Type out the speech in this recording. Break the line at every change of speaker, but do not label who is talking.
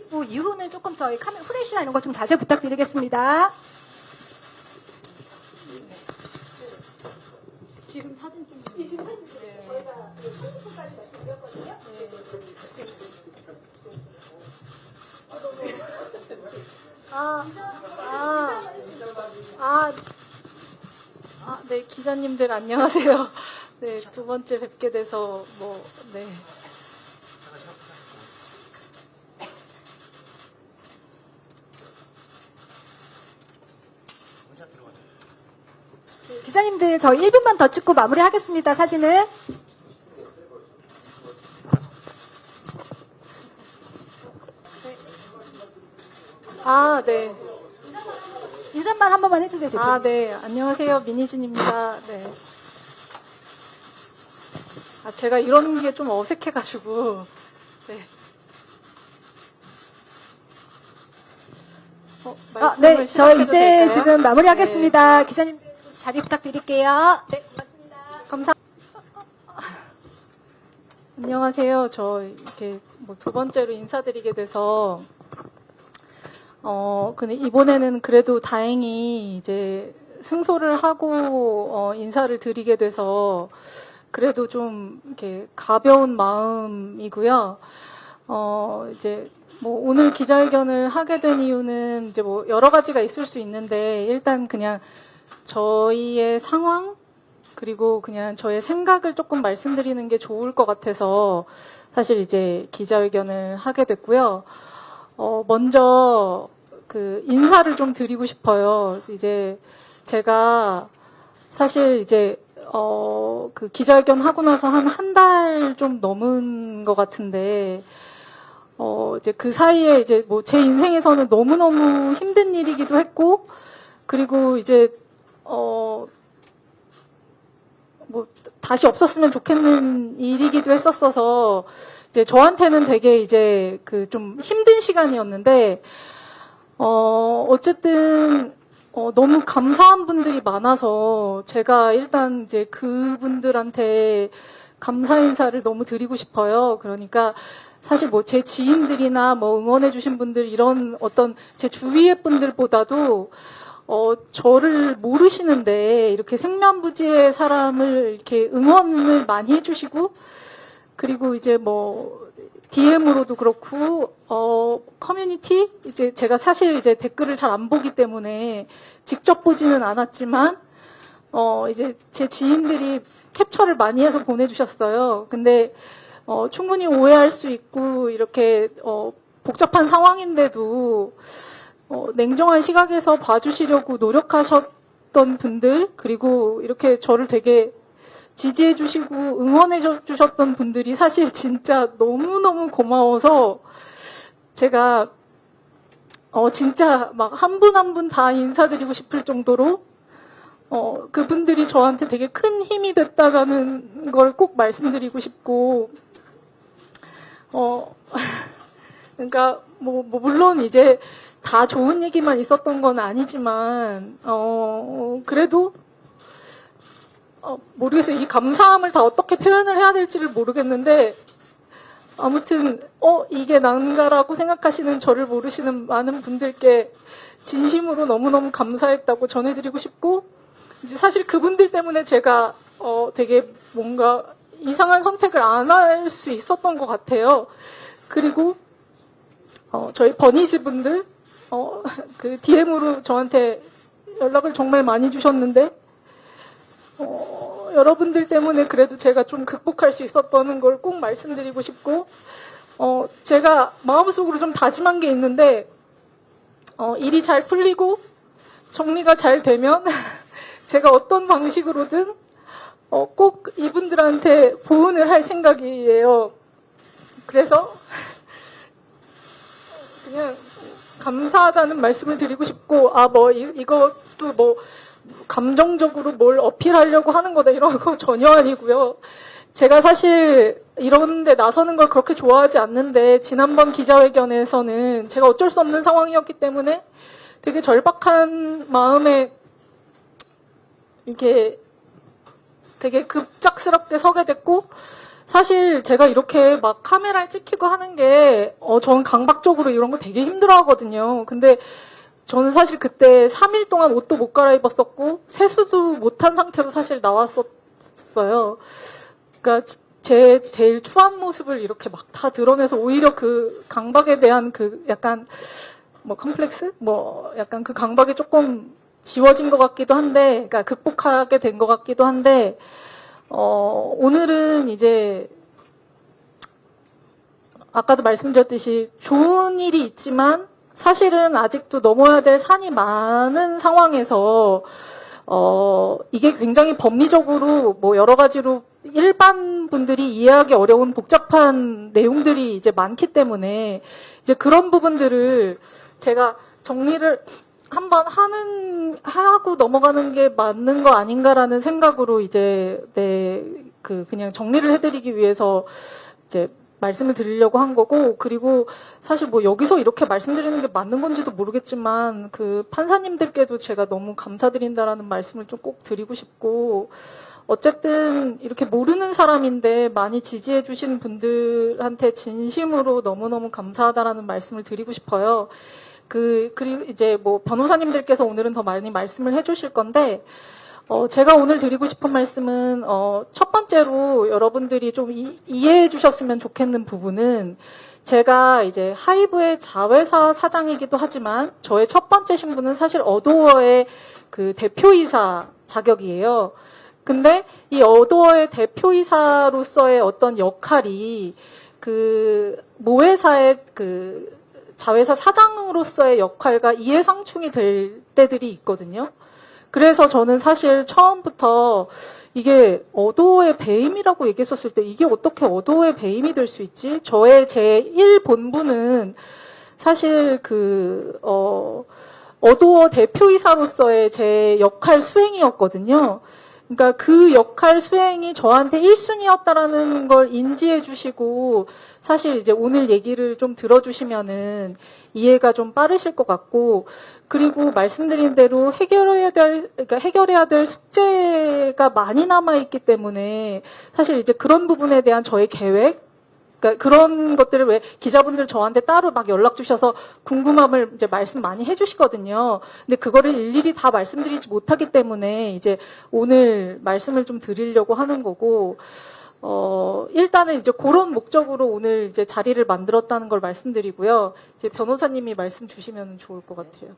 30분 이후는 조금 저희 카메라 후레쉬나 이런 거 좀 자제 부탁드리겠습니다.
지금 사진 좀.
지금 사진 저희가 30분까지 말씀드렸거든요.
네, 기자님들 안녕하세요. 네, 두 번째 뵙게 돼서 네.
기자님들 저희 1분만 더 찍고 마무리하겠습니다. 사진은.
네.
인사말 한 번만 해주세요. 대표님.
네. 안녕하세요. 민희진입니다. 네. 제가 이러는 게 좀 어색해가지고. 네.
네, 저 이제
될까요?
지금 마무리하겠습니다. 기자님 자리 부탁드릴게요. 네, 고맙습니다.
감사합니다. 안녕하세요. 저 이렇게 두 번째로 인사드리게 돼서 근데 이번에는 그래도 다행히 이제 승소를 하고 인사를 드리게 돼서 그래도 좀 이렇게 가벼운 마음이고요. 이제 오늘 기자회견을 하게 된 이유는 이제 여러 가지가 있을 수 있는데 일단 그냥 저희의 상황 그리고 그냥 저의 생각을 조금 말씀드리는 게 좋을 것 같아서 사실 이제 기자회견을 하게 됐고요. 먼저 그 인사를 좀 드리고 싶어요. 이제 제가 사실 이제 그 기자회견 하고 나서 한 달 좀 넘은 것 같은데 이제 그 사이에 이제 제 인생에서는 너무너무 힘든 일이기도 했고 그리고 이제 다시 없었으면 좋겠는 일이기도 했었어서 이제 저한테는 되게 이제 그 좀 힘든 시간이었는데 어쨌든 너무 감사한 분들이 많아서 제가 일단 이제 그분들한테 감사 인사를 너무 드리고 싶어요. 그러니까 사실 제 지인들이나 응원해주신 분들 이런 어떤 제 주위의 분들보다도 저를 모르시는데 이렇게 생면부지의 사람을 이렇게 응원을 많이 해주시고 그리고 이제 DM으로도 그렇고 커뮤니티 이제 제가 사실 이제 댓글을 잘 안 보기 때문에 직접 보지는 않았지만 이제 제 지인들이 캡처를 많이 해서 보내주셨어요. 근데 충분히 오해할 수 있고 이렇게 복잡한 상황인데도 냉정한 시각에서 봐주시려고 노력하셨던 분들 그리고 이렇게 저를 되게 지지해 주시고 응원해 주셨던 분들이 사실 진짜 너무너무 고마워서 제가 진짜 막 한 분 한 분 다 인사드리고 싶을 정도로 그분들이 저한테 되게 큰 힘이 됐다라는 걸 꼭 말씀드리고 싶고 그러니까 물론 이제 다 좋은 얘기만 있었던 건 아니지만 그래도 모르겠어요. 이 감사함을 다 어떻게 표현을 해야 될지를 모르겠는데 아무튼 이게 난가라고 생각하시는 저를 모르시는 많은 분들께 진심으로 너무너무 감사했다고 전해드리고 싶고 이제 사실 그분들 때문에 제가 되게 뭔가 이상한 선택을 안 할 수 있었던 것 같아요. 그리고 저희 버니즈 분들 그 DM으로 저한테 연락을 정말 많이 주셨는데 여러분들 때문에 그래도 제가 좀 극복할 수 있었다는 걸 꼭 말씀드리고 싶고 제가 마음속으로 좀 다짐한 게 있는데 일이 잘 풀리고 정리가 잘 되면 제가 어떤 방식으로든 꼭 이분들한테 보은을 할 생각이에요. 그래서 그냥 감사하다는 말씀을 드리고 싶고 이것도 감정적으로 뭘 어필하려고 하는 거다 이런 거 전혀 아니고요. 제가 사실 이런 데 나서는 걸 그렇게 좋아하지 않는데 지난번 기자회견에서는 제가 어쩔 수 없는 상황이었기 때문에 되게 절박한 마음에 이렇게 되게 급작스럽게 서게 됐고 사실 제가 이렇게 막 카메라에 찍히고 하는 게, 저는 강박적으로 이런 거 되게 힘들어 하거든요. 근데 저는 사실 그때 3일 동안 옷도 못 갈아입었었고, 세수도 못한 상태로 사실 나왔었어요. 그러니까 제일 추한 모습을 이렇게 막 다 드러내서 오히려 그 강박에 대한 그 약간 뭐 컴플렉스? 뭐 약간 그 강박이 조금 지워진 것 같기도 한데, 그러니까 극복하게 된 것 같기도 한데, 오늘은 이제 아까도 말씀드렸듯이 좋은 일이 있지만 사실은 아직도 넘어야 될 산이 많은 상황에서 이게 굉장히 법리적으로 뭐 여러 가지로 일반 분들이 이해하기 어려운 복잡한 내용들이 이제 많기 때문에 이제 그런 부분들을 제가 정리를 한번 하고 넘어가는 게 맞는 거 아닌가라는 생각으로 이제 그냥 정리를 해드리기 위해서 이제 말씀을 드리려고 한 거고, 그리고 사실 뭐 여기서 이렇게 말씀드리는 게 맞는 건지도 모르겠지만 그 판사님들께도 제가 너무 감사드린다라는 말씀을 좀 꼭 드리고 싶고, 어쨌든 이렇게 모르는 사람인데 많이 지지해 주신 분들한테 진심으로 너무너무 감사하다라는 말씀을 드리고 싶어요. 그리고 이제 뭐 변호사님들께서 오늘은 더 많이 말씀을 해 주실 건데, 제가 오늘 드리고 싶은 말씀은, 첫 번째로 여러분들이 좀 이해해 주셨으면 좋겠는 부분은, 제가 이제 하이브의 자회사 사장이기도 하지만, 저의 첫 번째 신분은 사실 어도어의 그 대표이사 자격이에요. 근데 이 어도어의 대표이사로서의 어떤 역할이 그 모회사의 그 자회사 사장으로서의 역할과 이해상충이 될 때들이 있거든요. 그래서 저는 사실 처음부터 이게 어도어의 배임이라고 얘기했었을 때 이게 어떻게 어도어의 배임이 될 수 있지? 저의 제1 본분은 사실 어도어 대표이사로서의 제 역할 수행이었거든요. 그러니까 그 역할 수행이 저한테 1순위였다라는 걸 인지해 주시고, 사실 이제 오늘 얘기를 좀 들어주시면은 이해가 좀 빠르실 것 같고, 그리고 말씀드린 대로 해결해야 될 숙제가 많이 남아있기 때문에, 사실 이제 그런 부분에 대한 저의 계획, 그러니까 그런 것들을 왜 기자분들 저한테 따로 막 연락 주셔서 궁금함을 이제 말씀 많이 해주시거든요. 근데 그거를 일일이 다 말씀드리지 못하기 때문에 이제 오늘 말씀을 좀 드리려고 하는 거고, 일단은 이제 그런 목적으로 오늘 이제 자리를 만들었다는 걸 말씀드리고요. 이제 변호사님이 말씀 주시면 좋을 것 같아요.